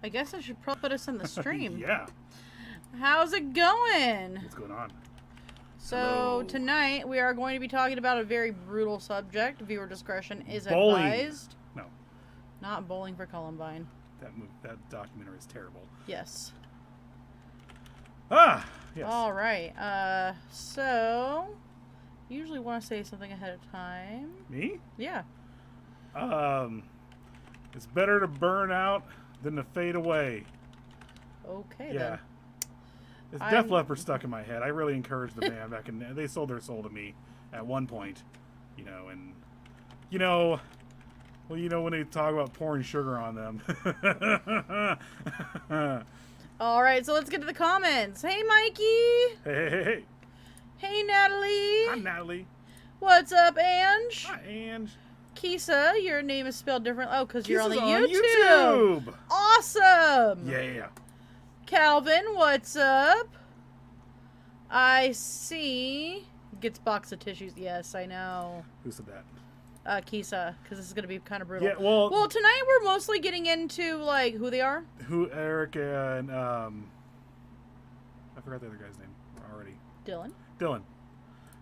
I guess I should probably put us in the stream. Yeah. How's it going? What's going on? So Hello. Tonight we are going to be talking about a very brutal subject. Viewer discretion is Bowling. advised. No. Not Bowling for Columbine. That documentary is terrible. Yes. Ah, yes. All right. So usually want to say something ahead of time. Me? Yeah. It's better to burn out than to fade away. Okay. Yeah. Then. It's Def Leppard stuck in my head. I really encouraged the band back in. They sold their soul to me at one point, you know, and well, when they talk about pouring sugar on them. All right, so let's get to the comments. Hey, Mikey. Hey. Hey, Natalie. Hi, Natalie. What's up, Ange? Hi, Ange. Kisa, your name is spelled different. Oh, because you're on the Kisa's YouTube. Awesome. Yeah. Calvin, what's up? I see. Gets box of tissues. Yes, I know. Who said that? Kisa, because this is going to be kind of brutal. Yeah, well, tonight we're mostly getting into, like, who they are. Who, Eric and, I forgot the other guy's name already. Dylan.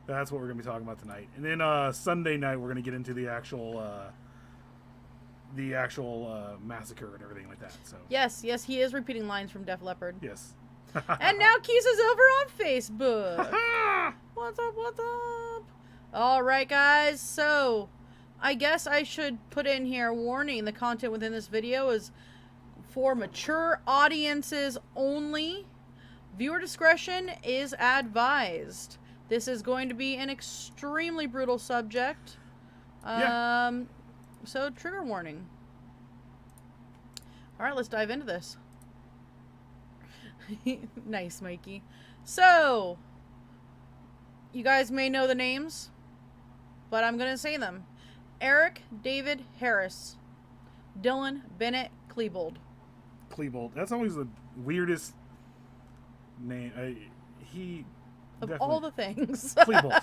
That's what we're going to be talking about tonight. And then Sunday night, we're going to get into the actual massacre and everything like that. So Yes, he is repeating lines from Def Leppard. yes. And now Kisa's over on Facebook. What's up? All right, guys. So, I guess I should put in here, warning, the content within this video is for mature audiences only. Viewer discretion is advised. This is going to be an extremely brutal subject. So, trigger warning. All right, let's dive into this. Nice, Mikey. So, you guys may know the names, but I'm going to say them. Eric David Harris. Dylan Bennett Klebold. That's always the weirdest name. Of all the things. Klebold.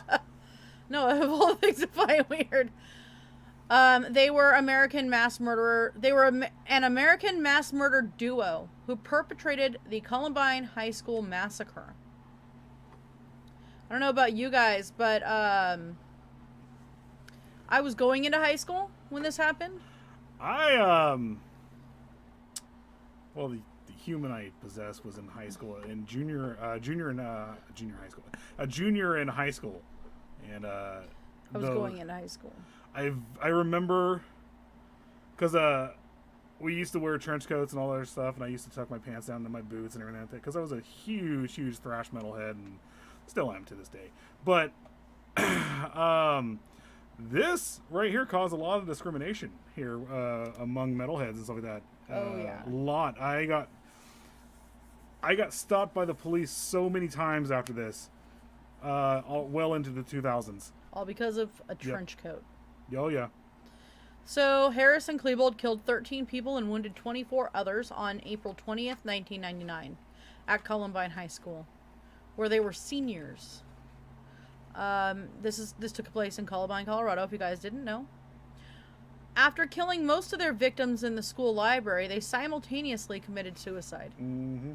No, of all the things I find weird. They were American mass murderer. They were an American mass murder duo who perpetrated the Columbine High School massacre. I don't know about you guys, but I was going into high school when this happened. Well, the human I possessed was in high school, in junior in high school, and I was going into high school. I remember because we used to wear trench coats and all that stuff, and I used to tuck my pants down to my boots and everything like that because I was a huge thrash metal head and still am to this day. But this right here caused a lot of discrimination here among metalheads and stuff like that. A lot. I got stopped by the police so many times after this, well into the 2000s. All because of a trench coat. Oh, yeah. So, Harris and Klebold killed 13 people and wounded 24 others on April 20th, 1999 at Columbine High School, where they were seniors. This took place in Columbine, Colorado, if you guys didn't know. After killing most of their victims in the school library, they simultaneously committed suicide. Mm-hmm.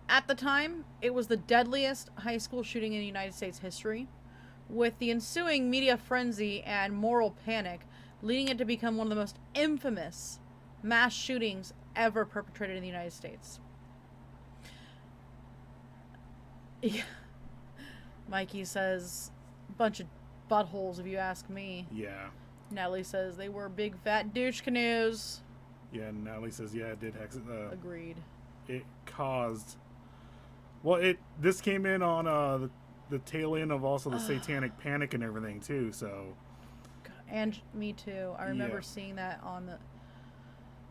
At the time, it was the deadliest high school shooting in United States history, with the ensuing media frenzy and moral panic leading it to become one of the most infamous mass shootings ever perpetrated in the United States. Yeah. Mikey says, bunch of buttholes if you ask me. Yeah. Natalie says they were big fat douche canoes. Yeah, and Natalie says, yeah, it did hex. Agreed. It caused. Well, this came in on the tail end of also the satanic panic and everything too. So. And me too. I remember seeing that on the.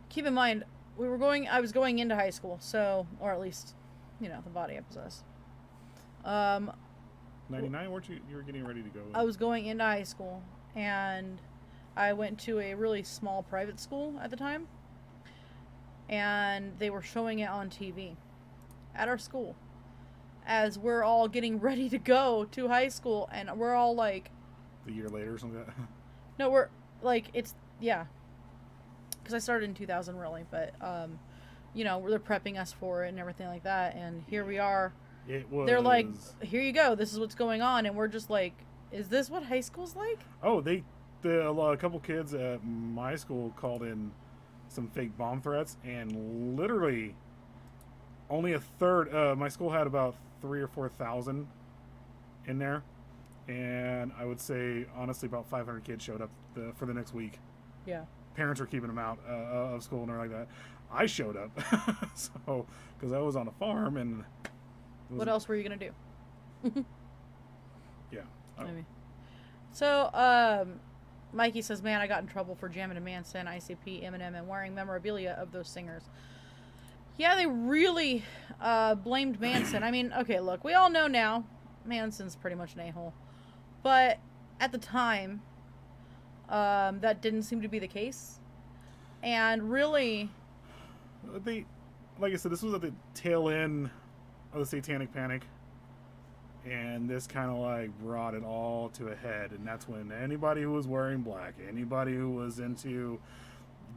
Keep in mind, I was going into high school, so, or at least, the body I possess. 99, weren't you? You were getting ready to go. I was going into high school, and I went to a really small private school at the time, and they were showing it on TV at our school as we're all getting ready to go to high school, and we're all like... The year later or something like that? No, we're, like, yeah. Because I started in 2000, really, but, they're prepping us for it and everything like that, and here we are. It was... They're like, here you go, this is what's going on, and we're just like, is this what high school's like? Oh, a couple kids at my school called in some fake bomb threats, and literally only a third. My school had about 3,000 or 4,000 in there, and I would say honestly about 500 kids showed up for the next week. Yeah. Parents were keeping them out of school and everything like that. I showed up, so because I was on a farm and. What else were you gonna do? Yeah. Maybe. So, Mikey says, man, I got in trouble for jamming to Manson, ICP, Eminem, and wearing memorabilia of those singers. Yeah, they really blamed Manson. I mean, okay, look, we all know now Manson's pretty much an a-hole. But at the time, that didn't seem to be the case. And really... Like I said, this was at the tail end of the satanic panic. And this kind of like brought it all to a head, and that's when anybody who was wearing black, anybody who was into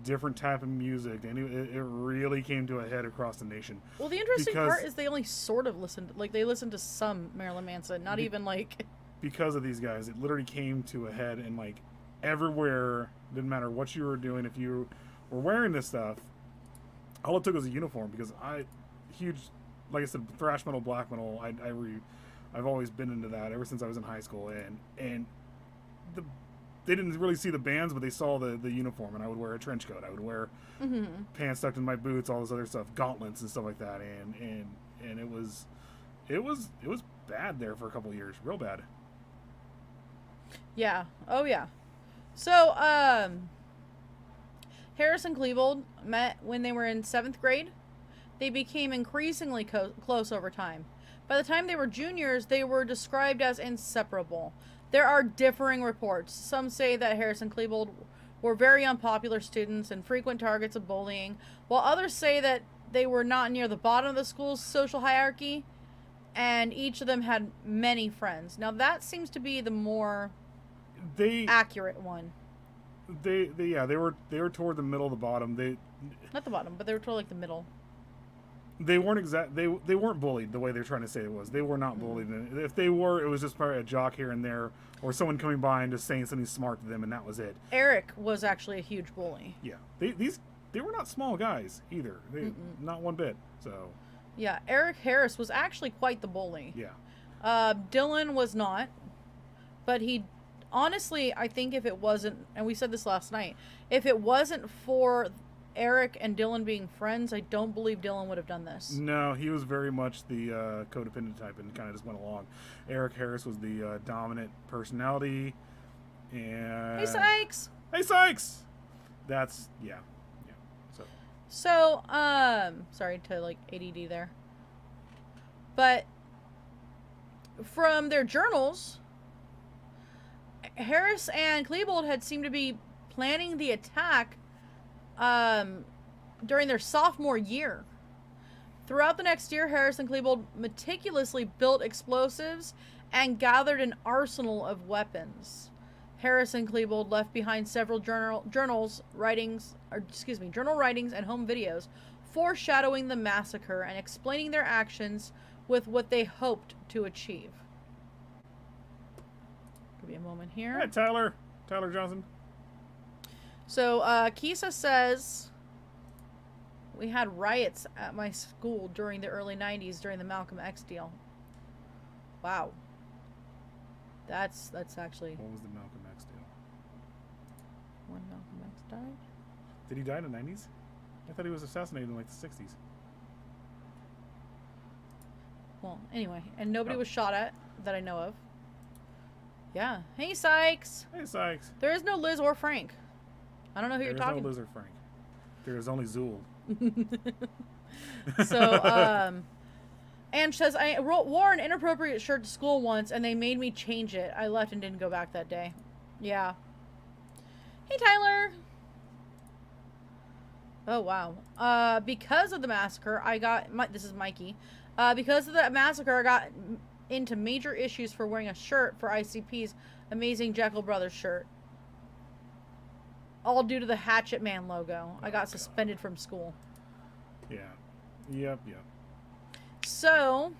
different type of music, it really came to a head across the nation. Well, the interesting part is they only sort of listened, like they listened to some Marilyn Manson, not even like... Because of these guys, it literally came to a head, and like everywhere, didn't matter what you were doing, if you were wearing this stuff, all it took was a uniform, because like I said, thrash metal, black metal, I've always been into that ever since I was in high school, and they didn't really see the bands, but they saw the uniform, and I would wear a trench coat, I would wear pants tucked in my boots, all this other stuff, gauntlets and stuff like that, and it was bad there for a couple of years, real bad. Yeah. Oh yeah. So Harris and Klebold met when they were in 7th grade. They became increasingly close over time. By the time they were juniors, they were described as inseparable. There are differing reports. Some say that Harris and Klebold were very unpopular students and frequent targets of bullying, while others say that they were not near the bottom of the school's social hierarchy, and each of them had many friends. Now that seems to be the more accurate one. They were toward the middle of the bottom. Not the bottom, but they were toward like the middle. They weren't they weren't bullied the way they're trying to say it was. They were not bullied. If they were, it was just probably a jock here and there, or someone coming by and just saying something smart to them, and that was it. Eric was actually a huge bully. Yeah, they were not small guys either. Not one bit. So. Yeah, Eric Harris was actually quite the bully. Yeah. Dylan was not, but he honestly, I think if it wasn't, and we said this last night, if it wasn't for Eric and Dylan being friends, I don't believe Dylan would have done this. No, he was very much the codependent type and kind of just went along. Eric Harris was the dominant personality, and... Hey, Sykes! Hey, Sykes! That's, yeah. So, sorry to, like, ADD there. But, from their journals, Harris and Klebold had seemed to be planning the attack during their sophomore year. Throughout the next year, Harris and Klebold meticulously built explosives and gathered an arsenal of weapons. Harris and Klebold left behind several journal writings and home videos foreshadowing the massacre and explaining their actions with what they hoped to achieve. Give me a moment here. Hey, Tyler Johnson. So, Kisa says, we had riots at my school during the early 90s during the Malcolm X deal. Wow. That's actually... What was the Malcolm X deal? When Malcolm X died? Did he die in the 90s? I thought he was assassinated in like the 60s. Well, anyway, and nobody was shot at that I know of. Yeah. Hey, Sykes. Hey, Sykes. There is no Liz or Frank. I don't know who you're talking to. There's no Liz or Frank. There is only Zool. So, Ange says, I wore an inappropriate shirt to school once, and they made me change it. I left and didn't go back that day. Yeah. Hey, Tyler. Oh, wow. Because of the massacre, this is Mikey. Because of the massacre, I got into major issues for wearing a shirt for ICP's Amazing Jekyll Brothers shirt. All due to the Hatchet Man logo. I got suspended from school. Yeah. Yep. So,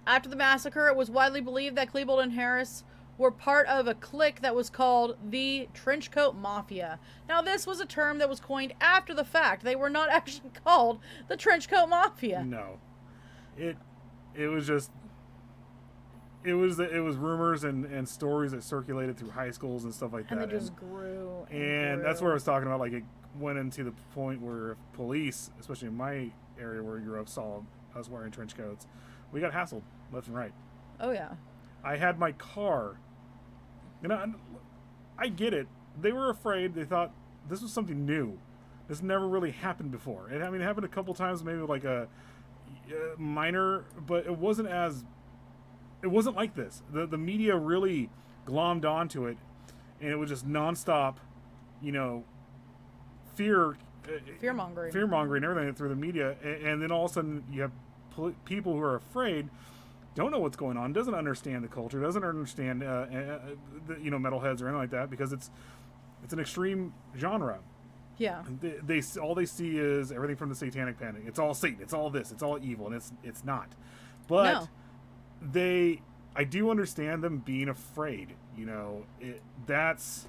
after the massacre, it was widely believed that Klebold and Harris were part of a clique that was called the Trenchcoat Mafia. Now, this was a term that was coined after the fact. They were not actually called the Trenchcoat Mafia. No. It was just... It was rumors and stories that circulated through high schools and stuff like that. And they just grew. And that's what I was talking about. Like, it went into the point where police, especially in my area where I grew up, saw us wearing trench coats. We got hassled left and right. Oh, yeah. I had my car. And I get it. They were afraid. They thought this was something new. This never really happened before. It happened a couple times, maybe like a minor, but it wasn't like this. The media really glommed onto it, and it was just nonstop, fear-mongering and everything through the media. And then all of a sudden you have people who are afraid, don't know what's going on, doesn't understand the culture, doesn't understand metalheads or anything like that, because it's an extreme genre. Yeah. They all they see is everything from the Satanic Panic. It's all Satan. It's all this. It's all evil, and it's not. But no. I do understand them being afraid. That's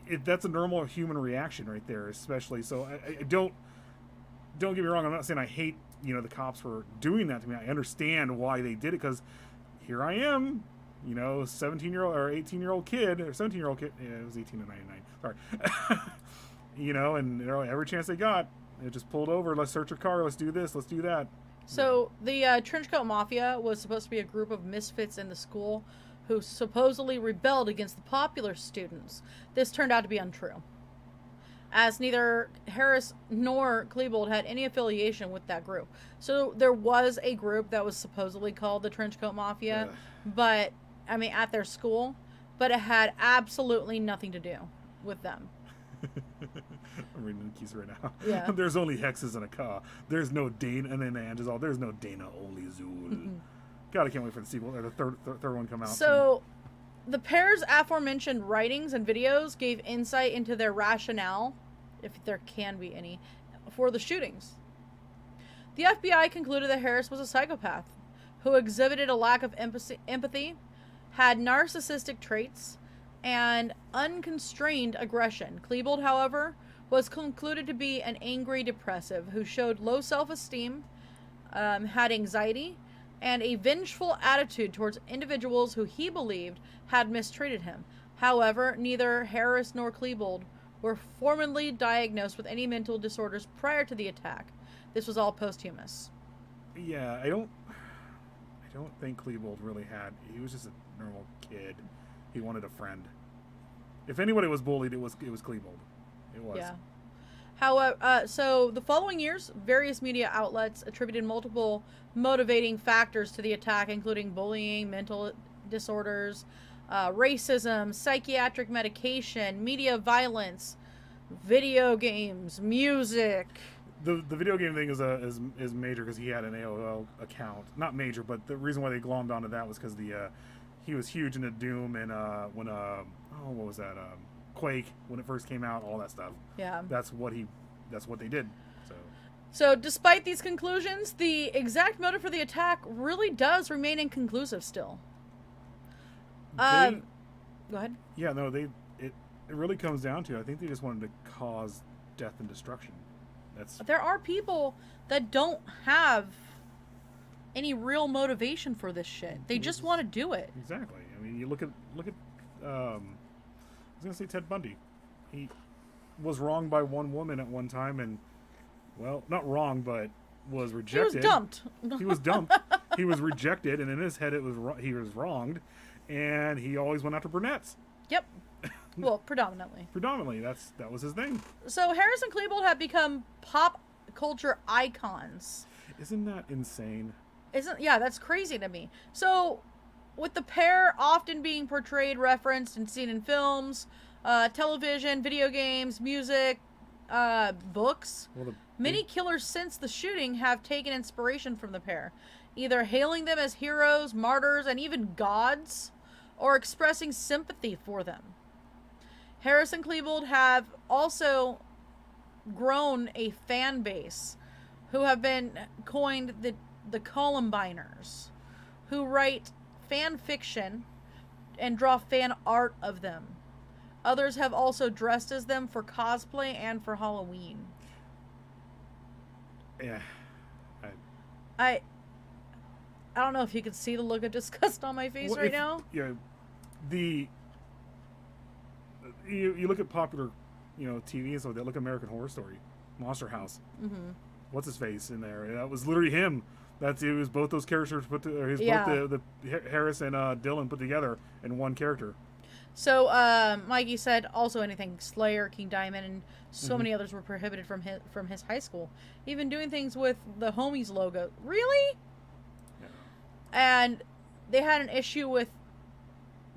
a normal human reaction right there, especially. So I don't get me wrong. I'm not saying I hate the cops for doing that to me. I understand why they did it, because here I am, 17-year-old or 18-year-old kid or 17-year-old kid. Yeah, it was 18 in 99. Sorry. And every chance they got, it just pulled over. Let's search your car. Let's do this. Let's do that. So the Trenchcoat Mafia was supposed to be a group of misfits in the school who supposedly rebelled against the popular students. This turned out to be untrue, as neither Harris nor Klebold had any affiliation with that group. So there was a group that was supposedly called the Trenchcoat Mafia, but at their school, but it had absolutely nothing to do with them. I'm reading the keys right now. Yeah. There's only Hexxus in a car. There's no Dana, and then Ange is all, there's no Dana, only Zool. God, I can't wait for the sequel, or the third one come out. So, the pair's aforementioned writings and videos gave insight into their rationale, if there can be any, for the shootings. The FBI concluded that Harris was a psychopath who exhibited a lack of empathy, had narcissistic traits, and unconstrained aggression. Klebold, however, was concluded to be an angry depressive who showed low self-esteem, had anxiety, and a vengeful attitude towards individuals who he believed had mistreated him. However, neither Harris nor Klebold were formally diagnosed with any mental disorders prior to the attack. This was all posthumous. Yeah, I don't think Klebold really had. He was just a normal kid. He wanted a friend. If anybody was bullied, it was Klebold. It was. Yeah. However, so the following years, various media outlets attributed multiple motivating factors to the attack, including bullying, mental disorders, racism, psychiatric medication, media violence, video games, music. The video game thing is major because he had an AOL account. Not major, but the reason why they glommed onto that was because he was huge into Doom and what was that? Quake when it first came out, all that stuff. Yeah. That's what he that's what they did. So, despite these conclusions, the exact motive for the attack really does remain inconclusive still. Go ahead. Yeah, no, it really comes down to, I think they just wanted to cause death and destruction. There are people that don't have any real motivation for this shit. They just want to do it. Exactly. I mean, you look at I was gonna say Ted Bundy. He was wronged by one woman at one time, and well, not wrong, but was rejected. He was dumped. He was dumped. He was rejected, and in his head, he was wronged, and he always went after brunettes. Yep. Well, predominantly. Predominantly, that was his thing. So Harris and Klebold have become pop culture icons. Isn't that insane? Yeah, that's crazy to me. So, with the pair often being portrayed, referenced, and seen in films, television, video games, music, books, many killers since the shooting have taken inspiration from the pair, either hailing them as heroes, martyrs, and even gods, or expressing sympathy for them. Harris and Klebold have also grown a fan base who have been coined the Columbiners, who write fan fiction and draw fan art of them. Others have also dressed as them for cosplay and for Halloween. Yeah. I don't know if you can see the look of disgust on my face now. Yeah. You look at popular, TV and so they look at American Horror Story, Monster House. Mm-hmm. What's his face in there? That was literally him. It was both those characters both the Harris and Dylan put together in one character. So Mikey said also anything Slayer, King Diamond, and so many others were prohibited from his high school. Even doing things with the Homies logo. Really? Yeah. And they had an issue with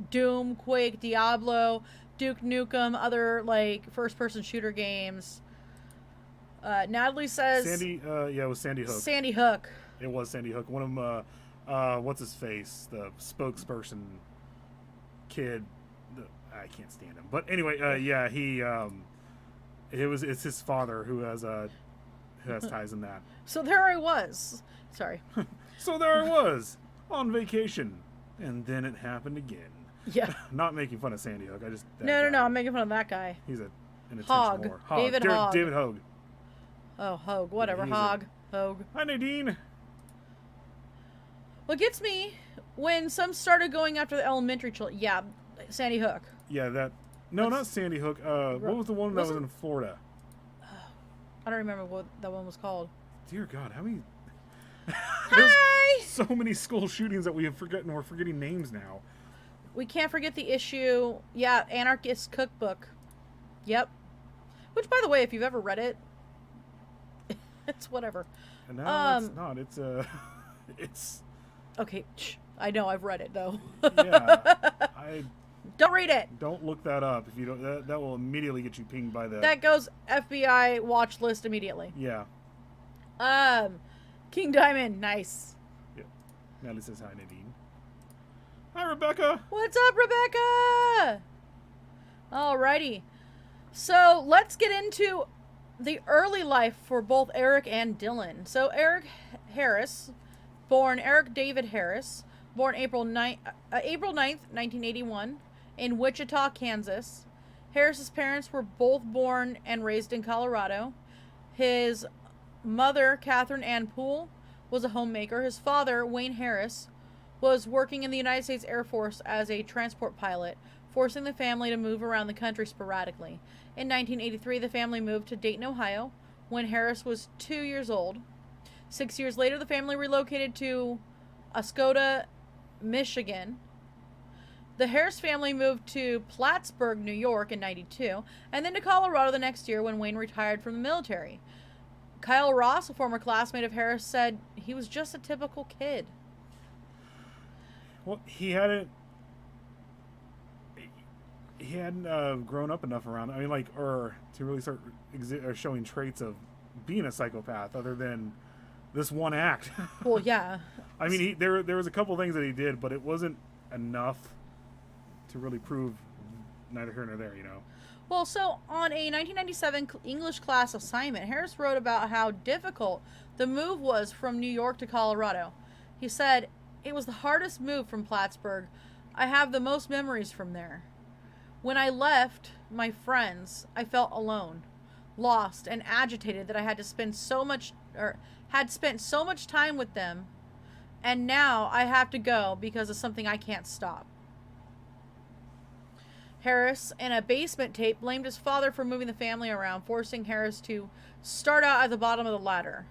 Doom, Quake, Diablo, Duke Nukem, other first-person shooter games. Natalie says Sandy. It was Sandy Hook. Sandy Hook. It was Sandy Hook. One of them. What's his face? The spokesperson kid. I can't stand him. But anyway, he. It's his father who has ties in that. So there I was. Sorry. So there I was on vacation, and then it happened again. Yeah. Not making fun of Sandy Hook. No. I'm making fun of that guy. He's an Hogg. intentional Hogg. David Hogg. Oh, Hogg. Whatever. Hogg. Hi, Nadine. What gets me when some started going after the elementary children. Yeah, Sandy Hook. Yeah, that. No, not Sandy Hook. What was the one that was in Florida? I don't remember what that one was called. Dear God, how many? Hi. So many school shootings that we have forgotten. We're forgetting names now. We can't forget the issue. Yeah, Anarchist Cookbook. Yep. Which, by the way, if you've ever read it, it's whatever. And now it's not. It's. Okay, I know I've read it though. Yeah, don't read it. Don't look that up. If you don't, that will immediately get you pinged by That goes FBI watch list immediately. Yeah. King Diamond, nice. Yeah. Natalie says hi, Nadine. Hi, Rebecca. What's up, Rebecca? Alrighty. So let's get into the early life for both Eric and Dylan. So Eric Harris, born Eric David Harris, born April 9th, 1981, in Wichita, Kansas. Harris's parents were both born and raised in Colorado. His mother, Catherine Ann Poole, was a homemaker. His father, Wayne Harris, was working in the United States Air Force as a transport pilot, forcing the family to move around the country sporadically. In 1983, the family moved to Dayton, Ohio, when Harris was 2 years old. 6 years later, the family relocated to Oscoda, Michigan. The Harris family moved to Plattsburgh, New York in 92, and then to Colorado the next year when Wayne retired from the military. Kyle Ross, a former classmate of Harris, said he was just a typical kid. Well, he hadn't grown up enough around. I mean, or to really start showing traits of being a psychopath, other than this one act. Well, yeah. I mean, there was a couple things that he did, but it wasn't enough to really prove neither here nor there. Well, so on a 1997 English class assignment, Harris wrote about how difficult the move was from New York to Colorado. He said, "It was the hardest move from Plattsburgh. I have the most memories from there. When I left my friends, I felt alone, lost, and agitated that I had to spend so much, or had spent so much time with them, and now I have to go because of something I can't stop." Harris, in a basement tape, blamed his father for moving the family around, forcing Harris to start out at the bottom of the ladder.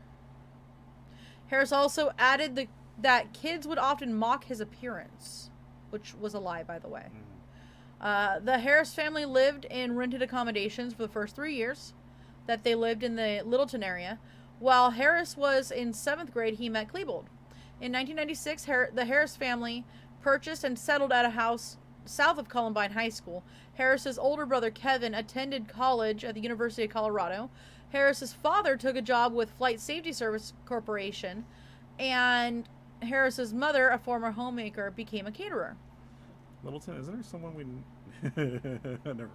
Harris also added that kids would often mock his appearance, which was a lie, by the way. The Harris family lived in rented accommodations for the first 3 years that they lived in the Littleton area. While Harris was in 7th grade, he met Klebold. In 1996, the Harris family purchased and settled at a house south of Columbine High School. Harris's older brother Kevin attended college at the University of Colorado. Harris's father took a job with Flight Safety Service Corporation, and Harris's mother, a former homemaker, became a caterer. Littleton, isn't there someone we... Never mind.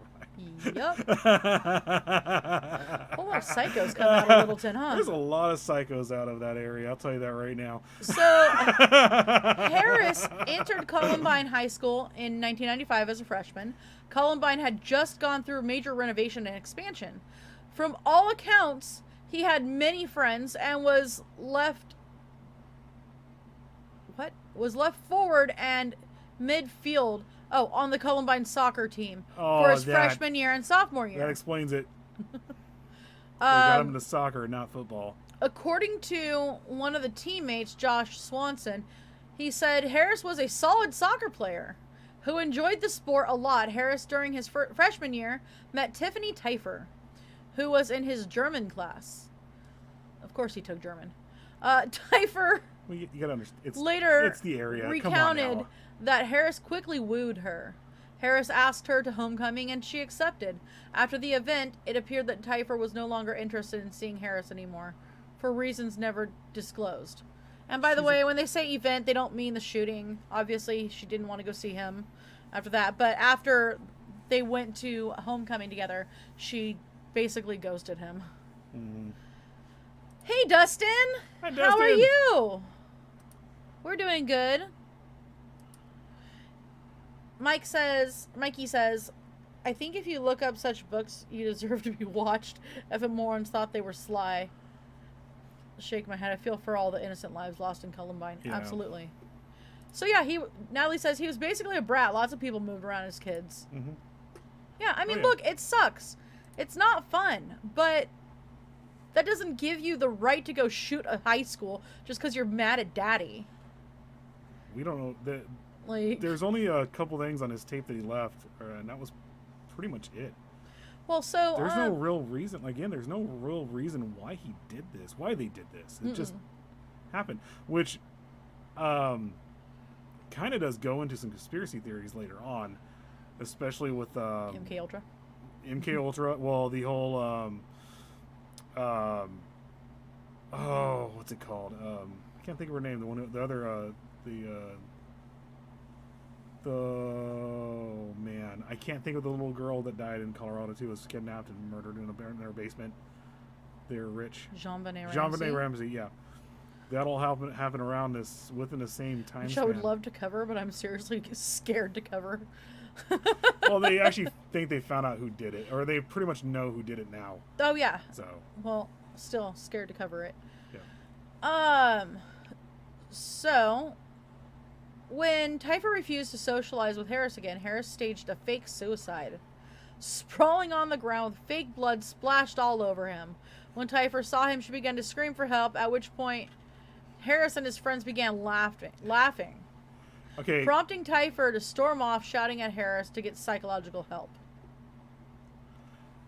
Yep. A whole lot of psychos come out of Littleton, huh? There's a lot of psychos out of that area. I'll tell you that right now. So, Harris entered Columbine High School in 1995 as a freshman. Columbine had just gone through major renovation and expansion. From all accounts, he had many friends and was left forward and midfield. Oh, on the Columbine soccer team for his freshman year and sophomore year. That explains it. They got him into soccer, not football. According to one of the teammates, Josh Swanson, he said Harris was a solid soccer player who enjoyed the sport a lot. Harris, during his freshman year, met Tiffany Teifer, who was in his German class. Of course he took German. Teifer Well, you gotta understand. it's the area. recounted that Harris quickly wooed her. Harris asked her to homecoming, and she accepted. After the event, it appeared that Teifer was no longer interested in seeing Harris anymore, for reasons never disclosed. And by the way, when they say event, they don't mean the shooting. Obviously, she didn't want to go see him after that. But after they went to homecoming together, she basically ghosted him. Mm. Hey, Dustin! Hi, Dustin! How are you? We're doing good. Mikey says, "I think if you look up such books, you deserve to be watched. If morons thought they were sly." Shake my head. I feel for all the innocent lives lost in Columbine. Yeah. Absolutely. So yeah, Natalie says he was basically a brat. Lots of people moved around as kids. Mm-hmm. Yeah, I mean, look, it sucks. It's not fun, but that doesn't give you the right to go shoot a high school just because you're mad at daddy. We don't know. There's only a couple things on his tape that he left, and that was pretty much it. Well, so there's no real reason. Again, there's no real reason why he did this. Why they did this? It just happened, which kind of does go into some conspiracy theories later on, especially with MK Ultra. MK Ultra. Well, the whole what's it called? I can't think of her name. Oh man, I can't think of the little girl that died in Colorado too. Was kidnapped and murdered in their basement. They're rich. JonBenet Ramsey, yeah. That all happened around within the same time Which span. I would love to cover, but I'm seriously scared to cover. Well, they actually think they found out who did it, or they pretty much know who did it now. Oh yeah. So. Well, still scared to cover it. Yeah. So, when Teifer refused to socialize with Harris again, Harris staged a fake suicide, sprawling on the ground with fake blood splashed all over him. When Teifer saw him, she began to scream for help, at which point Harris and his friends began laughing. Okay. Prompting Teifer to storm off, shouting at Harris to get psychological help.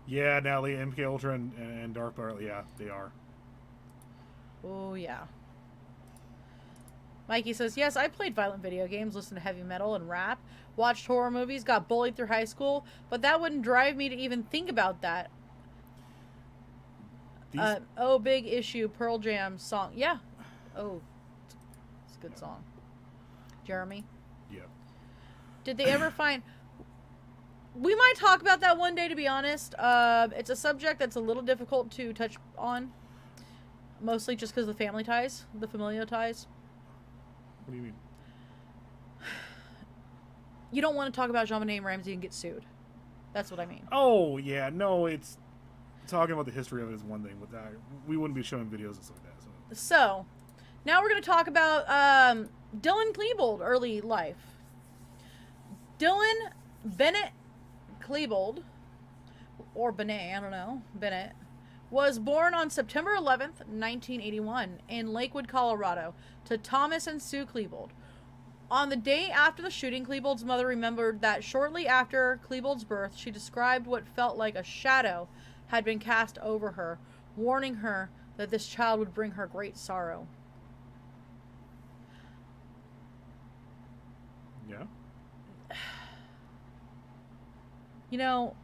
Yeah, Natalie, MK Ultra and Dark Barrel, yeah, they are. Oh, yeah. Mikey says, yes, I played violent video games, listened to heavy metal and rap, watched horror movies, got bullied through high school, but that wouldn't drive me to even think about that. Big Issue, Pearl Jam song. Yeah. Oh, it's a good song. Jeremy? Yeah. Did they ever find... We might talk about that one day, to be honest. It's a subject that's a little difficult to touch on. Mostly just because of the family ties, the familial ties. What do you mean? You don't want to talk about JonBenet Ramsey and get sued. That's what I mean. Oh, yeah. No, it's... Talking about the history of it is one thing, but that, we wouldn't be showing videos and stuff like that. So, now we're going to talk about Dylan Klebold, early life. Dylan Bennett Klebold, or Benet, I don't know, Bennett, was born on September 11th, 1981, in Lakewood, Colorado, to Thomas and Sue Klebold. On the day after the shooting, Klebold's mother remembered that shortly after Klebold's birth, she described what felt like a shadow had been cast over her, warning her that this child would bring her great sorrow. Yeah? You know,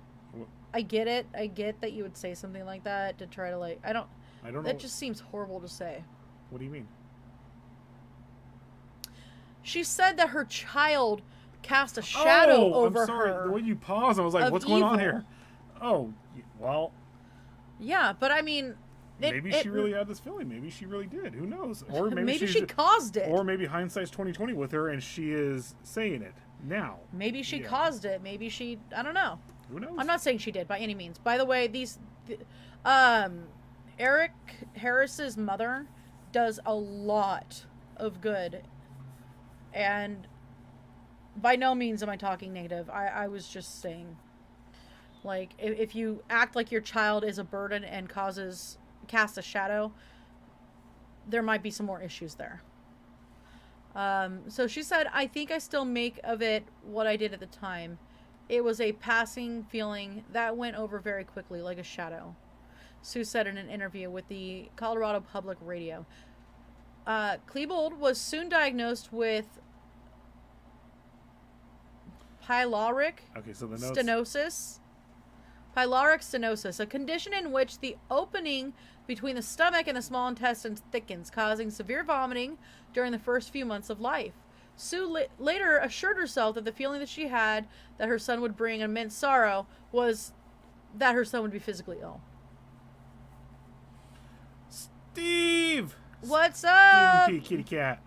I get it. I get that you would say something like that to try to, like, I don't know. That just seems horrible to say. What do you mean? She said that her child cast a shadow over I'm sorry. her. The way you paused, I was like, what's going on here? Oh, well. Yeah, but I mean... Maybe she really had this feeling. Maybe she really did. Who knows? Or maybe she caused it. Or maybe hindsight's 20/20 with her and she is saying it now. Maybe she caused it. Maybe she... I don't know. Who knows? I'm not saying she did by any means. By the way, Eric Harris's mother does a lot of good. And by no means am I talking negative. I was just saying, like, if you act like your child is a burden and casts a shadow, there might be some more issues there. So she said, I think I still make of it what I did at the time. It was a passing feeling that went over very quickly, like a shadow. Sue said in an interview with the Colorado Public Radio. Klebold was soon diagnosed with pyloric stenosis. Pyloric stenosis, a condition in which the opening between the stomach and the small intestines thickens, causing severe vomiting during the first few months of life. Sue later assured herself that the feeling that she had that her son would bring immense sorrow was that her son would be physically ill. Steve! What's up? Steve Kitty Cat.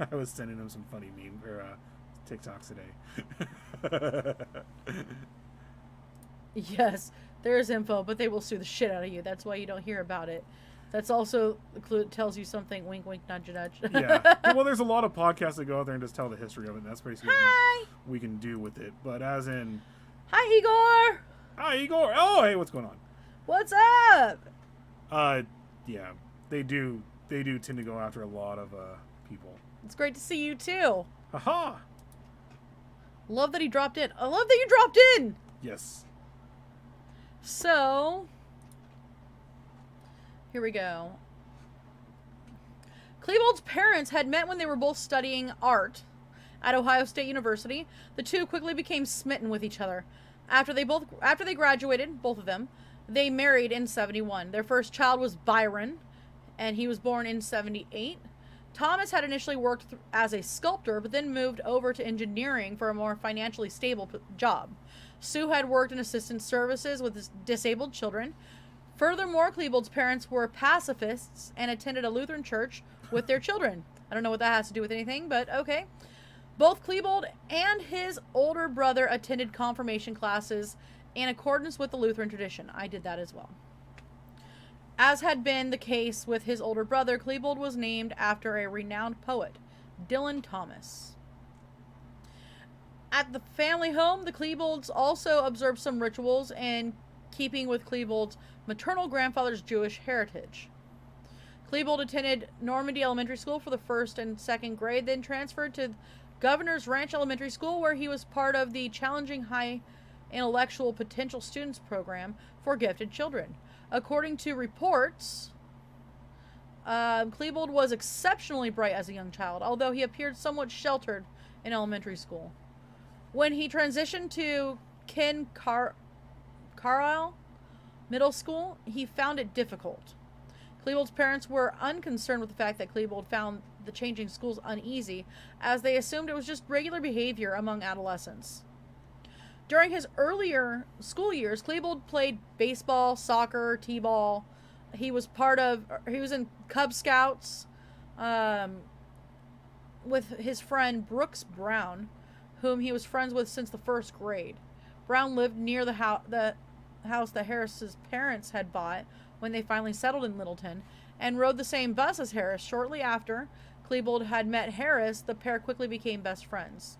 I was sending him some funny meme or TikToks today. Yes, there is info, but they will sue the shit out of you. That's why you don't hear about it. That's also the clue that tells you something. Wink, wink, nudge, nudge. Yeah. Well, there's a lot of podcasts that go out there and just tell the history of it. And that's basically what we can do with it. But as in... Hi, Igor! Hi, Igor! Oh, hey, what's going on? What's up? Yeah. They do tend to go after a lot of people. It's great to see you, too. Haha! Love that he dropped in. I love that you dropped in! Yes. So... Here we go. Klebold's parents had met when they were both studying art at Ohio State University. The two quickly became smitten with each other. After they graduated, both of them, they married in 1971. Their first child was Byron, and he was born in 1978. Thomas had initially worked as a sculptor, but then moved over to engineering for a more financially stable job. Sue had worked in assistance services with disabled children. Furthermore, Klebold's parents were pacifists and attended a Lutheran church with their children. I don't know what that has to do with anything, but okay. Both Klebold and his older brother attended confirmation classes in accordance with the Lutheran tradition. I did that as well. As had been the case with his older brother, Klebold was named after a renowned poet, Dylan Thomas. At the family home, the Klebolds also observed some rituals in keeping with Klebold's maternal grandfather's Jewish heritage. Klebold attended Normandy Elementary School for the first and second grade, then transferred to Governor's Ranch Elementary School, where he was part of the Challenging High Intellectual Potential Students program for gifted children. According to reports, Klebold was exceptionally bright as a young child, although he appeared somewhat sheltered in elementary school. When he transitioned to Ken Carlisle Middle School, he found it difficult. Klebold's parents were unconcerned with the fact that Klebold found the changing schools uneasy, as they assumed it was just regular behavior among adolescents. During his earlier school years, Klebold played baseball, soccer, t-ball. He was in Cub Scouts with his friend Brooks Brown, whom he was friends with since the first grade. Brown lived near the house that Harris's parents had bought when they finally settled in Littleton, and rode the same bus as Harris. Shortly after Klebold had met Harris, the pair quickly became best friends.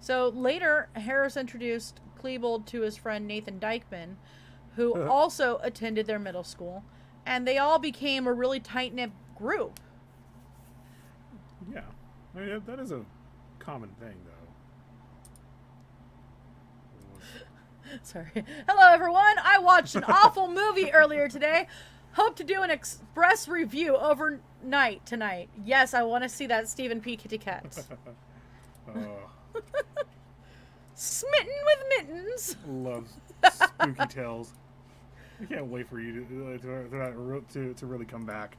So later, Harris introduced Klebold to his friend Nathan Dykeman, who also attended their middle school, and they all became a really tight-knit group. Yeah. I mean, that is a common thing, though. Sorry. Hello, everyone. I watched an awful movie earlier today. Hope to do an express review overnight tonight. Yes, I want to see that Stephen P. Kitty Cat. Smitten with mittens. Love spooky tales. I can't wait for you to really come back.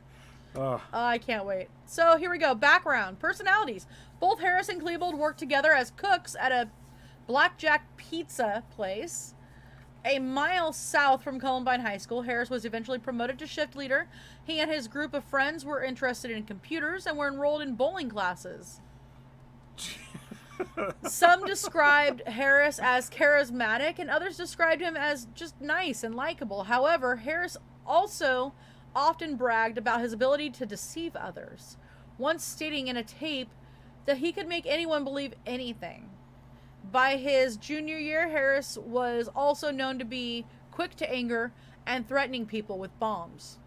I can't wait. So here we go. Background. Personalities. Both Harris and Klebold worked together as cooks at a Blackjack Pizza place a mile south from Columbine High School. Harris was eventually promoted to shift leader. He and his group of friends were interested in computers and were enrolled in bowling classes. Some described Harris as charismatic, and others described him as just nice and likable. However, Harris also often bragged about his ability to deceive others, once stating in a tape that he could make anyone believe anything. By his junior year, Harris was also known to be quick to anger and threatening people with bombs.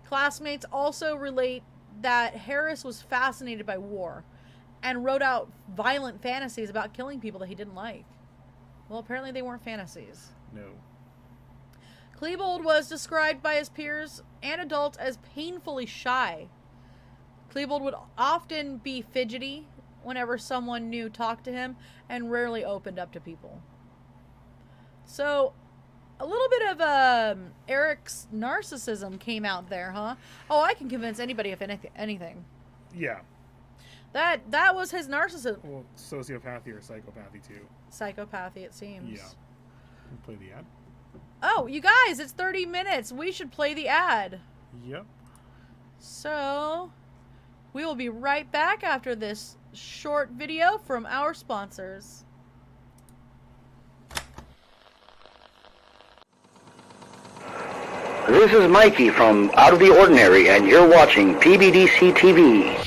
Classmates also relate that Harris was fascinated by war and wrote out violent fantasies about killing people that he didn't like. Well, apparently they weren't fantasies. No. Klebold was described by his peers and adults as painfully shy. Klebold would often be fidgety whenever someone new talked to him and rarely opened up to people. So, a little bit of Eric's narcissism came out there, huh? Oh, I can convince anybody of anything. Yeah. That was his narcissism. Well, sociopathy or psychopathy too. Psychopathy, it seems. Yeah. Play the ad. Oh, you guys, it's 30 minutes. We should play the ad. Yep. So, we will be right back after this short video from our sponsors. This is Mikey from Out of the Ordinary, and you're watching PBDC TV.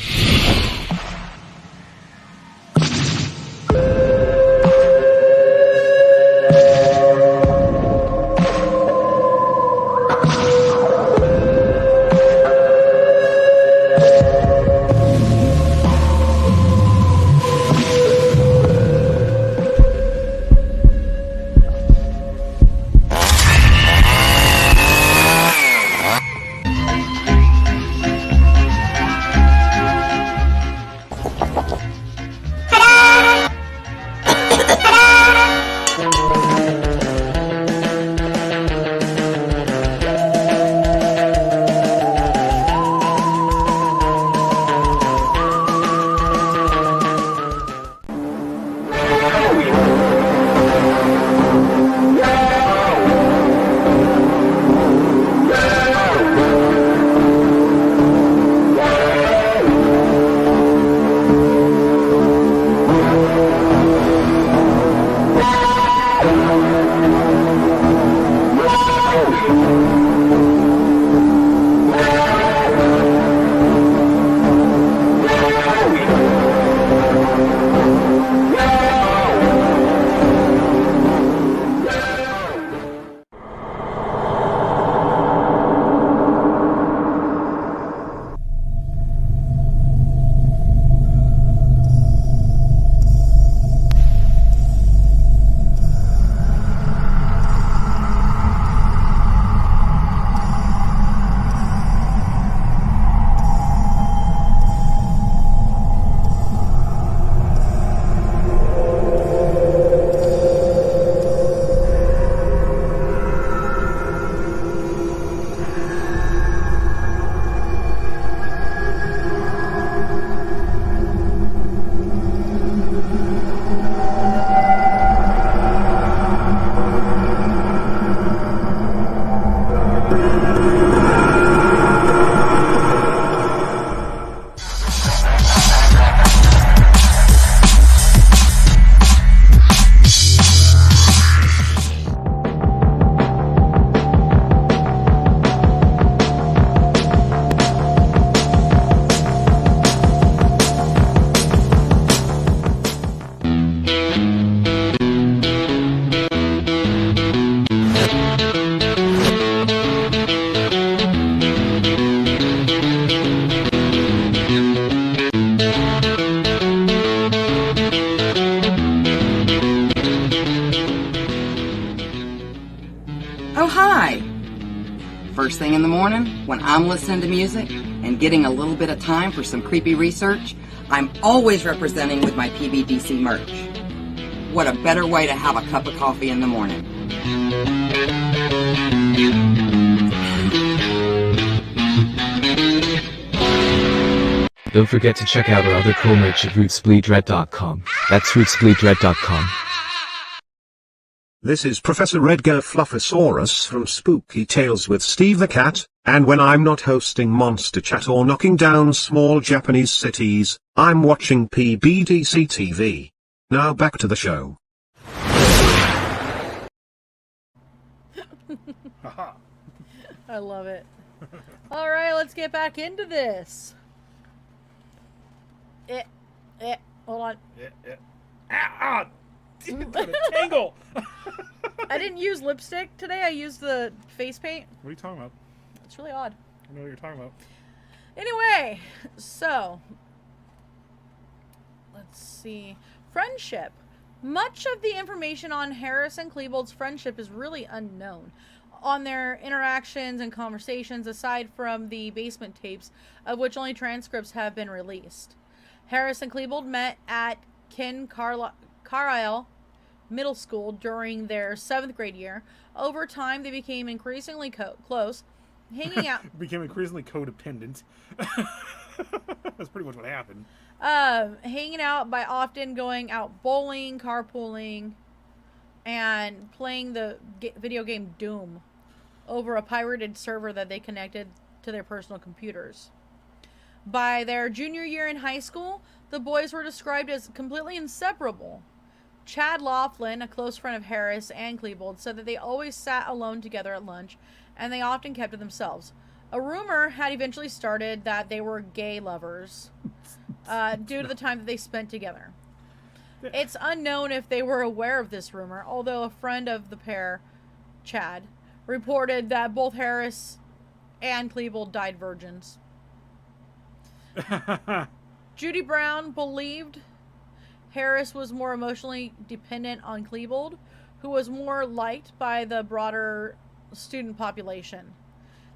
I'm listening to music and getting a little bit of time for some creepy research, I'm always representing with my PBDC merch. What a better way to have a cup of coffee in the morning. Don't forget to check out our other cool merch at rootsbleedred.com. That's rootsbleedred.com. This is Professor Edgar Fluffosaurus from Spooky Tales with Steve the Cat, and when I'm not hosting Monster Chat or knocking down small Japanese cities, I'm watching PBDC TV. Now back to the show. I love it. All right, let's get back into this. Hold on. Tangle. I didn't use lipstick today. I used the face paint. What are you talking about? It's really odd. I don't know what you're talking about. Anyway, so let's see. Friendship. Much of the information on Harris and Klebold's friendship is really unknown. On their interactions and conversations, aside from the basement tapes, of which only transcripts have been released. Harris and Klebold met at Carlisle Middle School during their 7th grade year. Over time, they became increasingly close, hanging out. Became increasingly codependent. That's pretty much what happened. Hanging out by often going out bowling, carpooling, and playing the video game Doom over a pirated server that they connected to their personal computers. By their junior year in high school, the boys were described as completely inseparable. Chad Laughlin, a close friend of Harris and Klebold, said that they always sat alone together at lunch, and they often kept to themselves. A rumor had eventually started that they were gay lovers, due to the time that they spent together. It's unknown if they were aware of this rumor, although a friend of the pair, Chad, reported that both Harris and Klebold died virgins. Judy Brown believed Harris was more emotionally dependent on Klebold, who was more liked by the broader student population.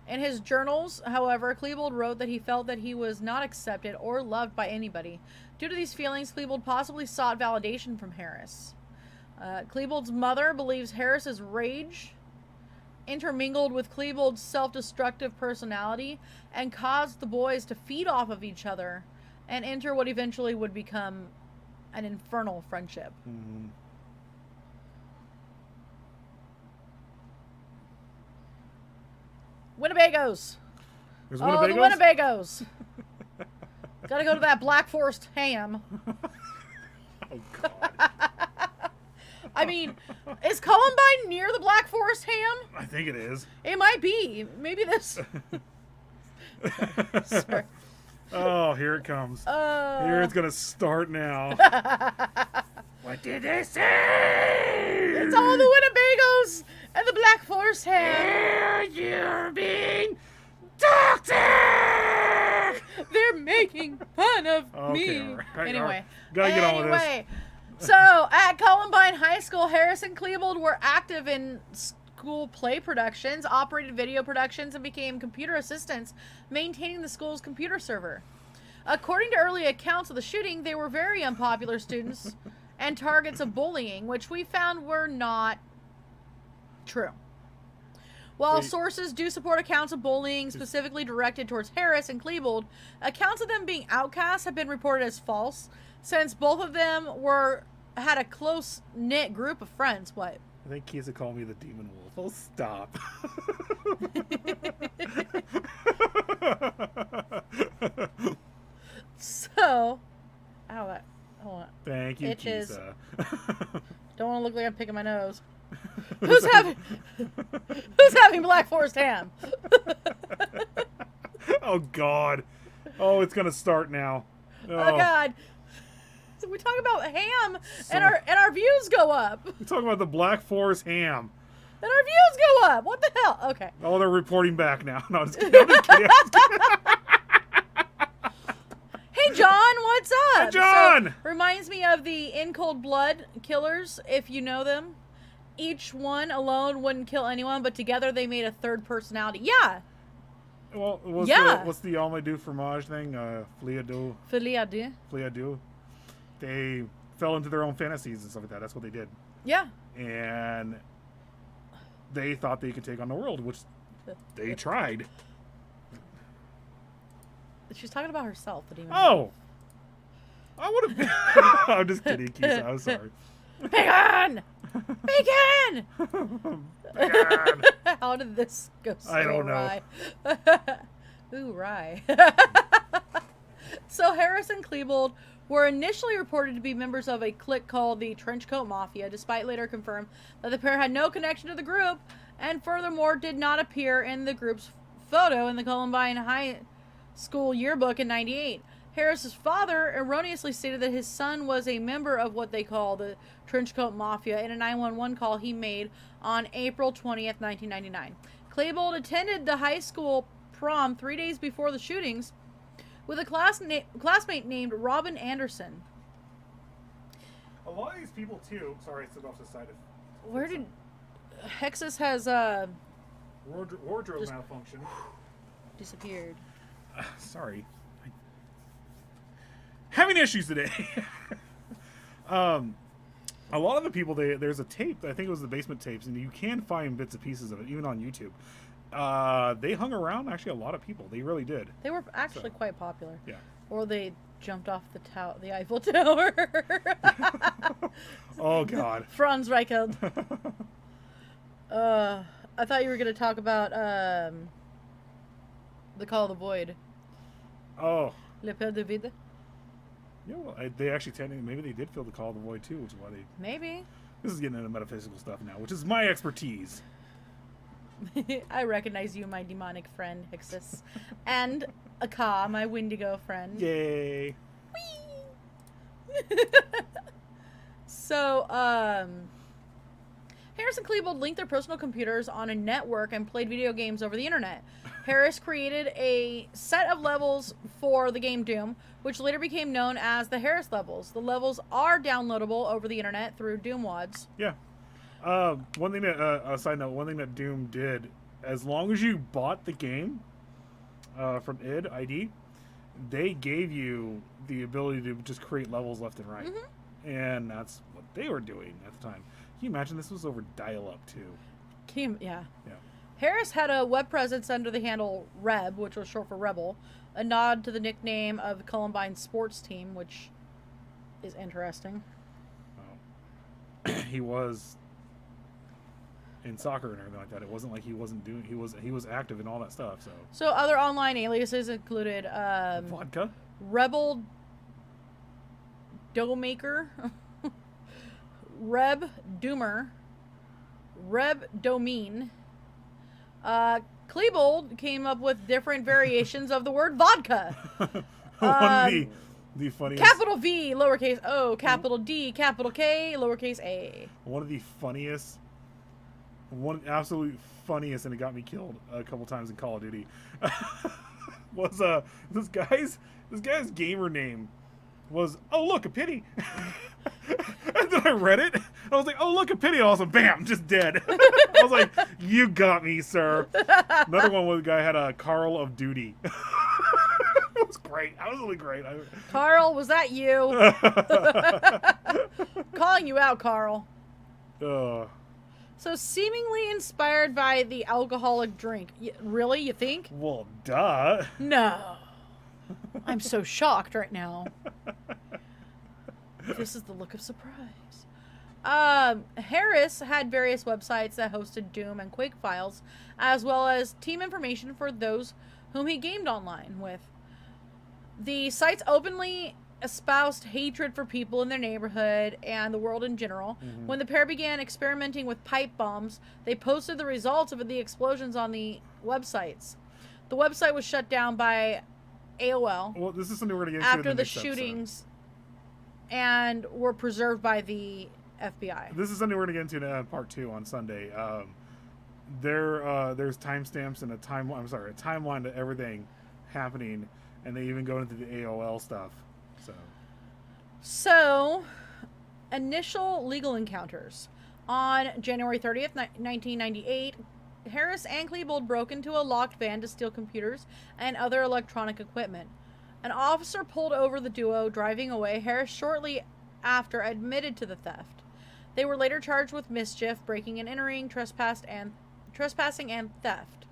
In his journals, however, Klebold wrote that he felt that he was not accepted or loved by anybody. Due to these feelings, Klebold possibly sought validation from Harris. Klebold's mother believes Harris's rage intermingled with Klebold's self-destructive personality and caused the boys to feed off of each other and enter what eventually would become an infernal friendship. Mm-hmm. Winnebagos. There's Oh, the Winnebagos. Gotta go to that Black Forest ham. Oh, God. I mean, is Columbine near the Black Forest ham? I think it is. It might be. Maybe this... Sorry. Oh, here it comes. Here it's gonna start now. What did they say? It's all the Winnebagos and the Black Forest ham. You're being toxic! They're making fun of me. All right, Anyway. all right. Gotta get on with this. So, at Columbine High School, Harris and Klebold were active in school play productions, operated video productions, and became computer assistants, maintaining the school's computer server. According to early accounts of the shooting, they were very unpopular students and targets of bullying, which we found were not true. While sources do support accounts of bullying specifically directed towards Harris and Klebold, accounts of them being outcasts have been reported as false, since both of them had a close-knit group of friends. What? I think Kisa called me the Demon Wolf. Oh, stop. So, hold on. Thank you, Itches. Kisa. Don't want to look like I'm picking my nose. Who's having Black Forest ham? Oh, God. Oh, it's gonna start now. Oh God. So we talk about ham and our views go up. We're talking about the Black Forest ham. And our views go up. What the hell? Okay. Oh, they're reporting back now. No, I'm just kidding. I'm just kidding. Hey, John, what's up? Hey, John! So, reminds me of the In Cold Blood killers, if you know them. Each one alone wouldn't kill anyone, but together they made a third personality. Yeah. Well, what's the omelette du fromage thing? Filet du. They fell into their own fantasies and stuff like that. That's what they did. Yeah. And they thought they could take on the world, which they tried. She's talking about herself. Oh! I would have... I'm just kidding, Keith. I'm sorry. Bacon! Bacon! Bacon! How did this go so I don't know. awry? Ooh, rye. So Harris and Klebold were initially reported to be members of a clique called the Trenchcoat Mafia, despite later confirmed that the pair had no connection to the group, and furthermore did not appear in the group's photo in the Columbine High School yearbook in '98. Harris's father erroneously stated that his son was a member of what they call the Trenchcoat Mafia in a 911 call he made on April 20th, 1999. Klebold attended the high school prom 3 days before the shootings with a classmate named Robin Anderson. A lot of these people, too... Sorry, I stood off the side of... Where did... Hexxus has, Wardrobe malfunction. disappeared. Sorry. Having issues today. A lot of the people, there's a tape, I think it was the basement tapes, and you can find bits and pieces of it, even on YouTube. They hung around, actually, a lot of people. They really did. They were actually quite popular. Yeah. Or they jumped off the Eiffel Tower. Oh, God. Franz Reichelt. I thought you were going to talk about the Call of the Void. Oh. Le Père de Vide. Yeah, well, they actually technically, maybe they did feel the Call of the Void, too, which is why they... Maybe. This is getting into metaphysical stuff now, which is my expertise. I recognize you, my demonic friend, Hexxus. And Akka, my Wendigo friend. Yay. Whee! So, Harris and Klebold linked their personal computers on a network and played video games over the internet. Harris created a set of levels for the game Doom, which later became known as the Harris levels. The levels are downloadable over the internet through DoomWads. Yeah. One thing that, a side note, one thing that Doom did, as long as you bought the game from ID, they gave you the ability to just create levels left and right. Mm-hmm. And that's what they were doing at the time. Can you imagine this was over dial-up, too? Yeah. Yeah. Harris had a web presence under the handle Reb, which was short for Rebel, a nod to the nickname of Columbine's sports team, which is interesting. Oh. He was in soccer and everything like that. It wasn't like he wasn't doing. He was active in all that stuff. So other online aliases included Vodka, Rebel Doughmaker, Reb Doomer, Reb Domine. Klebold came up with different variations of the word vodka. One of the funniest. Capital V, lowercase O, capital D, capital K, lowercase a. One of the funniest, absolute funniest, and it got me killed a couple times in Call of Duty. Was this guy's gamer name was, oh look, a pity. And then I read it. I was like, oh look, a pity. Also, bam, just dead. I was like, you got me, sir. Another one was the guy had a Carl of Duty. It was great. Absolutely great. Carl, was that you? Calling you out, Carl. So seemingly inspired by the alcoholic drink. Really, you think? Well, duh. No. I'm so shocked right now. This is the look of surprise. Harris had various websites that hosted Doom and Quake files, as well as team information for those whom he gamed online with. The sites openly espoused hatred for people in their neighborhood and the world in general. Mm-hmm. When the pair began experimenting with pipe bombs, they posted the results of the explosions on the websites. The website was shut down by AOL. Well, this is something we're going to get after the shootings, and were preserved by the FBI. This is something we're going to get into in part 2 on Sunday. There's timestamps and a timeline to everything happening, and they even go into the AOL stuff. So, initial legal encounters. On January 30th, 1998, Harris and Klebold broke into a locked van to steal computers and other electronic equipment. An officer pulled over the duo driving away. Harris shortly after admitted to the theft. They were later charged with mischief, breaking and entering, trespassing and theft.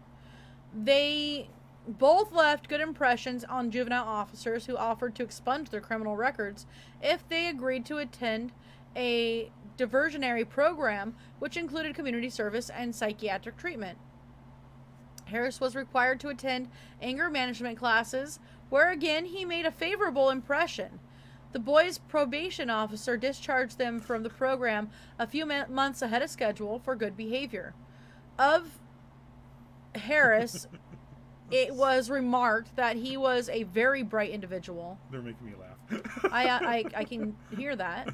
They both left good impressions on juvenile officers who offered to expunge their criminal records if they agreed to attend a diversionary program which included community service and psychiatric treatment. Harris was required to attend anger management classes, where again he made a favorable impression. The boys' probation officer discharged them from the program a few months ahead of schedule for good behavior. Of Harris, it was remarked that he was a very bright individual. They're making me laugh. I can hear that.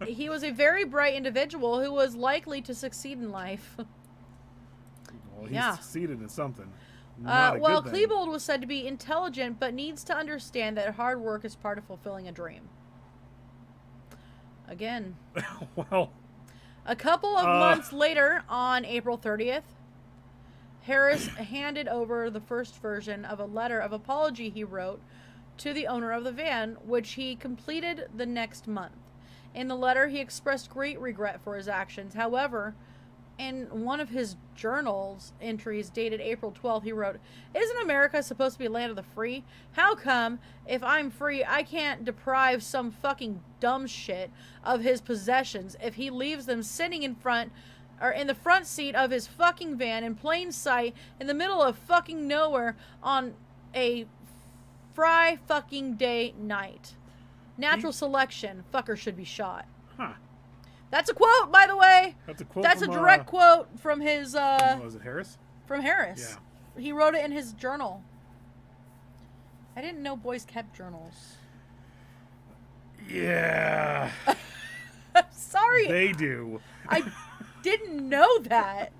He was a very bright individual who was likely to succeed in life. Well, he Yeah. succeeded in something. Not a Well, good thing. Klebold was said to be intelligent, but needs to understand that hard work is part of fulfilling a dream. Again. Well, A couple of months later, on April 30th, Harris handed over the first version of a letter of apology he wrote to the owner of the van, which he completed the next month. In the letter, he expressed great regret for his actions. However, in one of his journals entries dated April 12th, he wrote, "Isn't America supposed to be a land of the free? How come, if I'm free, I can't deprive some fucking dumb shit of his possessions if he leaves them sitting in front or in the front seat of his fucking van in plain sight in the middle of fucking nowhere on a fry fucking day night? Natural selection. Fucker should be shot." huh. That's a quote, by the way. That's a quote. That's from, a direct quote from his Was it Harris? from Harris. Yeah. He wrote it in his journal. I didn't know boys kept journals. Yeah. Sorry, They do. I didn't know that.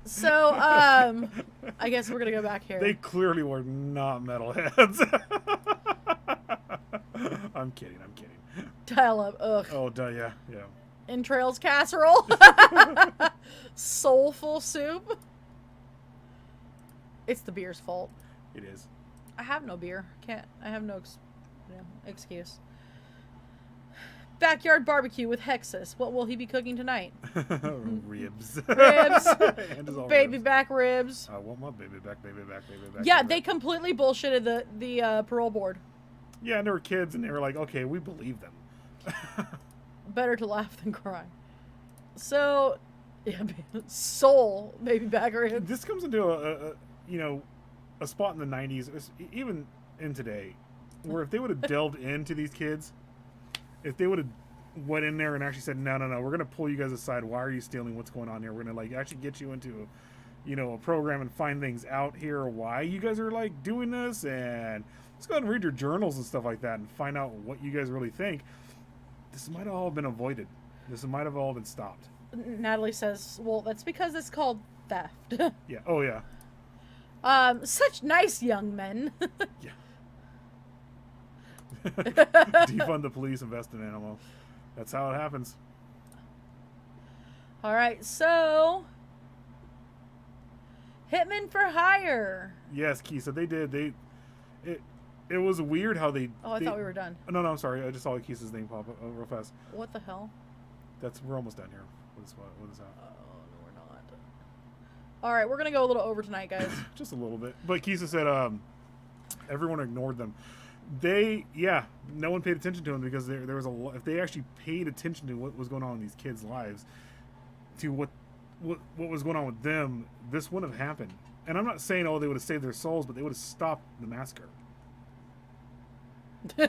So, I guess we're gonna go back here. They clearly were not metalheads. I'm kidding. Dial up. Ugh. Oh, duh, yeah. Entrails casserole. Soulful soup. It's the beer's fault. It is. I have no beer. I have no excuse. Backyard barbecue with Hexxus. What will he be cooking tonight? Ribs. Ribs. And his own Baby ribs. back ribs. I want my baby back. Yeah, baby they back. completely bullshitted the parole board. Yeah, and they were kids, and they were like, okay, we believe them. Better to laugh than cry. So, yeah, soul baby back ribs. This comes into a spot in the 90s, even in today, where if they would have delved into these kids, if they would have went in there and actually said, no, we're going to pull you guys aside. Why are you stealing? What's going on here? We're going to actually get you into a program and find things out here, why you guys are doing this, and let's go ahead and read your journals and stuff like that and find out what you guys really think. This might have all been avoided. This might have all been stopped. Natalie says, well, that's because it's called theft. Yeah. Oh, yeah. Such nice young men. Yeah. Defund the police, invest in animals. That's how it happens. All right, so Hitman for Hire. Yes, Kisa, they did. It was weird how they. Oh, I thought we were done. No, I'm sorry. I just saw Kisa's name pop up real fast. What the hell? We're almost done here. What is that? Oh, no, we're not. All right, we're gonna go a little over tonight, guys. Just a little bit. But Kisa said everyone ignored them. No one paid attention to them because there was if they actually paid attention to what was going on in these kids' lives, to what was going on with them, this wouldn't have happened. And I'm not saying they would have saved their souls, but they would have stopped the massacre. In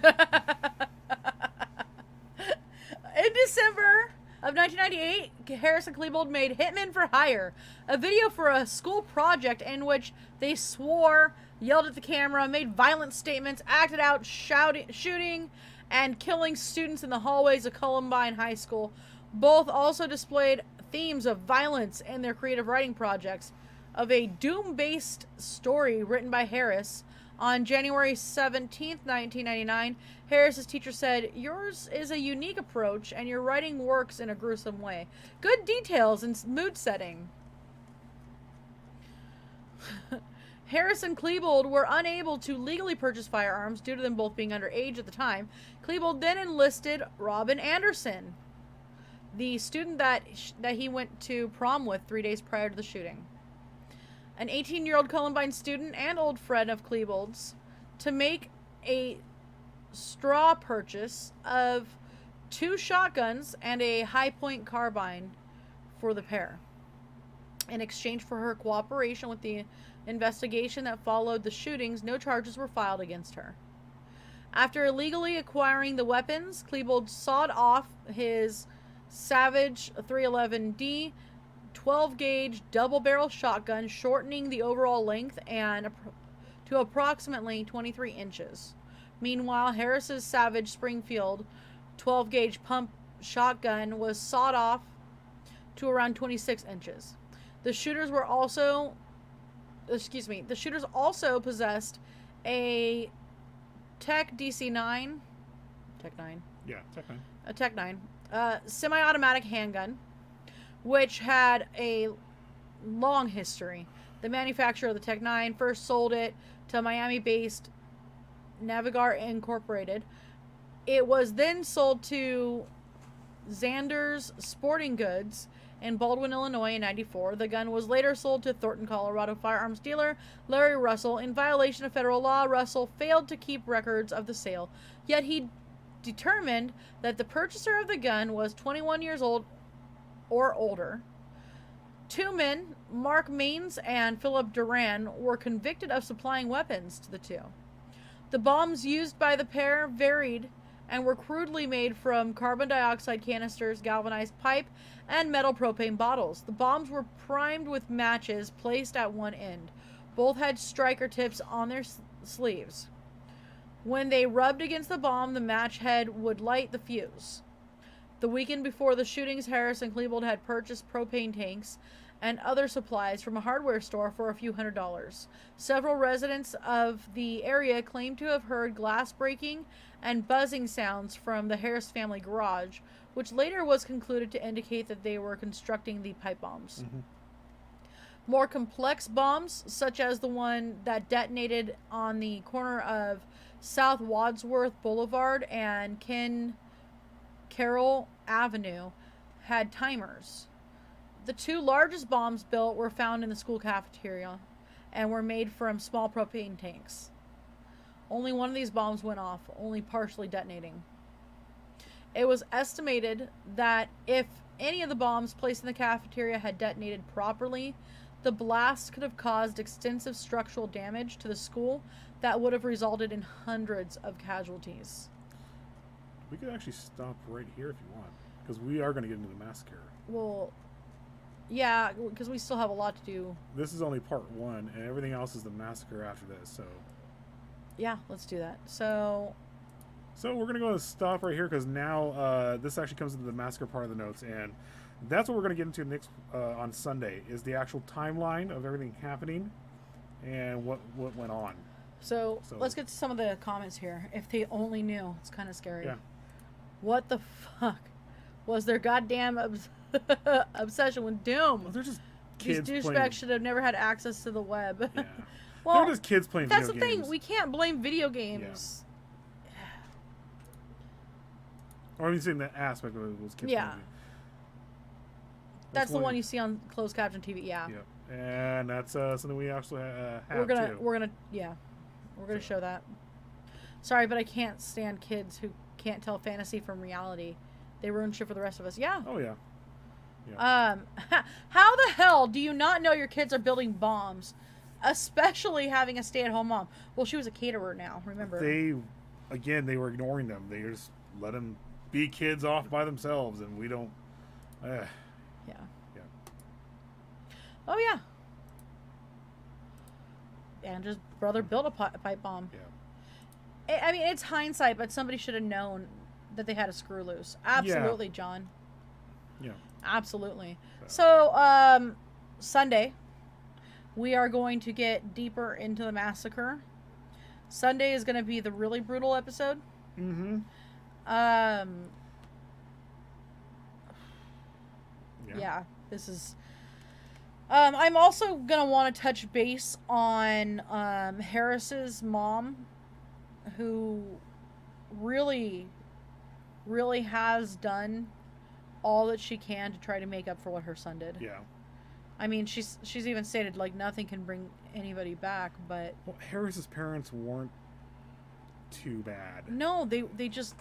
December of 1998, Harris and Klebold made Hitman for Hire, a video for a school project in which they swore, yelled at the camera, made violent statements, acted out shooting and killing students in the hallways of Columbine High School. Both also displayed themes of violence in their creative writing projects. Of a doom-based story written by Harris, On January 17th, 1999, Harris's teacher said, "Yours is a unique approach, and your writing works in a gruesome way. Good details and mood setting." Harris and Klebold were unable to legally purchase firearms due to them both being underage at the time. Klebold then enlisted Robin Anderson, the student that he went to prom with 3 days prior to the shooting, an 18-year-old Columbine student and old friend of Klebold's, to make a straw purchase of 2 shotguns and a high-point carbine for the pair. In exchange for her cooperation with the investigation that followed the shootings, no charges were filed against her. After illegally acquiring the weapons, Klebold sawed off his Savage 311D 12-gauge double-barrel shotgun, shortening the overall length and to approximately 23 inches. Meanwhile, Harris's Savage Springfield 12-gauge pump shotgun was sawed off to around 26 inches. The shooters also possessed a Tech DC-9, Yeah, Tech 9. a Tech 9, semi-automatic handgun, which had a long history. The manufacturer of the Tech 9 first sold it to Miami-based Navigar Incorporated. It was then sold to Xander's Sporting Goods in Baldwin, Illinois in 94. The gun was later sold to Thornton, Colorado firearms dealer Larry Russell. In violation of federal law, Russell failed to keep records of the sale, yet he determined that the purchaser of the gun was 21 years old or older. 2 men, Mark Maines and Philip Duran, were convicted of supplying weapons to the two. The bombs used by the pair varied and were crudely made from carbon dioxide canisters, galvanized pipe, and metal propane bottles. The bombs were primed with matches placed at one end. Both had striker tips on their sleeves. When they rubbed against the bomb, the match head would light the fuse. The weekend before the shootings, Harris and Klebold had purchased propane tanks and other supplies from a hardware store for a few $100s. Several residents of the area claimed to have heard glass breaking and buzzing sounds from the Harris family garage, which later was concluded to indicate that they were constructing the pipe bombs. Mm-hmm. More complex bombs, such as the one that detonated on the corner of South Wadsworth Boulevard and Ken Carroll Avenue, had timers. The 2 largest bombs built were found in the school cafeteria and were made from small propane tanks. Only one of these bombs went off, only partially detonating. It was estimated that if any of the bombs placed in the cafeteria had detonated properly, the blast could have caused extensive structural damage to the school that would have resulted in hundreds of casualties. We could actually stop right here if you want, because we are going to get into the massacre. Well, yeah, because we still have a lot to do. This is only part 1, and everything else is the massacre after this, so... Yeah, let's do that. So we're going to go and stop right here, because now this actually comes into the massacre part of the notes, and that's what we're going to get into next on Sunday, is the actual timeline of everything happening and what went on. So let's get to some of the comments here. If they only knew. It's kind of scary. Yeah. What the fuck was their goddamn obsession with Doom? Well, they're just These kids douchebags playing. should have never had access to the web. Yeah. Well, They're just kids playing that's video the games. thing. We can't blame video games. Or I'm saying that aspect of it was kids Yeah. playing. That's the one you see on closed caption TV. Yeah. Yep. And that's something we actually have We're gonna So. show that. Sorry, but I can't stand kids who can't tell fantasy from reality. They ruin shit for the rest of us. Yeah. Oh, yeah. How the hell do you not know your kids are building bombs, especially having a stay-at-home mom? Well, she was a caterer now. Remember? They were ignoring them. They just let them be kids off by themselves, and we don't. Yeah. Yeah. Oh yeah. Andrew's brother built a pipe bomb. Yeah. I mean, it's hindsight, but somebody should have known that they had a screw loose. Absolutely, John. Yeah. Absolutely. So, Sunday, we are going to get deeper into the massacre. Sunday is going to be the really brutal episode. Mm-hmm. Yeah, this is... I'm also going to want to touch base on Harris's mom, who really, really has done all that she can to try to make up for what her son did. Yeah. I mean, she's even stated, like, nothing can bring anybody back, but... Well, Harris's parents weren't too bad. No, they just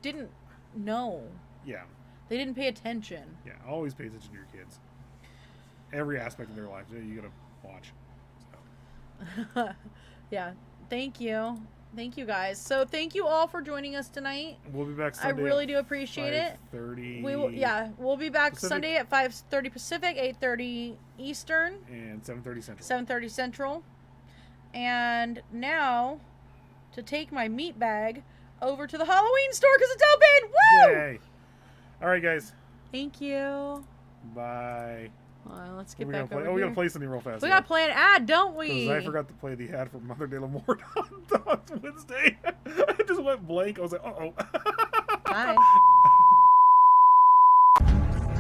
didn't know. Yeah. They didn't pay attention. Yeah, always pay attention to your kids. Every aspect of their life, you gotta watch. So. Yeah, thank you. Thank you, guys. So thank you all for joining us tonight. We'll be back Sunday. I really do appreciate it. 5:30. We'll be back Pacific. Sunday at 5:30 Pacific, 8:30 Eastern, And 7:30 Central. 7:30 Central. And now, to take my meat bag over to the Halloween store because it's open. Woo! Yay! All right, guys. Thank you. Bye. Let's get we back gotta over we here. gotta play something real fast. We gotta play an ad, don't we? Because I forgot to play the ad for Mother de la Mort on Wednesday. I just went blank. I was like, uh-oh. Bye.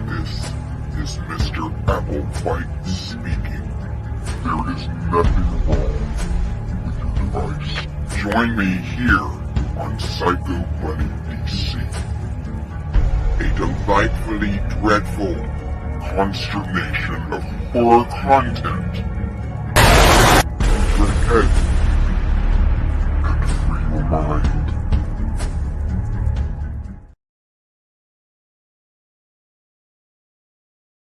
This is Mr. Applewhite speaking. There is nothing wrong with your device. Join me here on Psycho Bunny DC. A delightfully dreadful consternation of horror content. Your head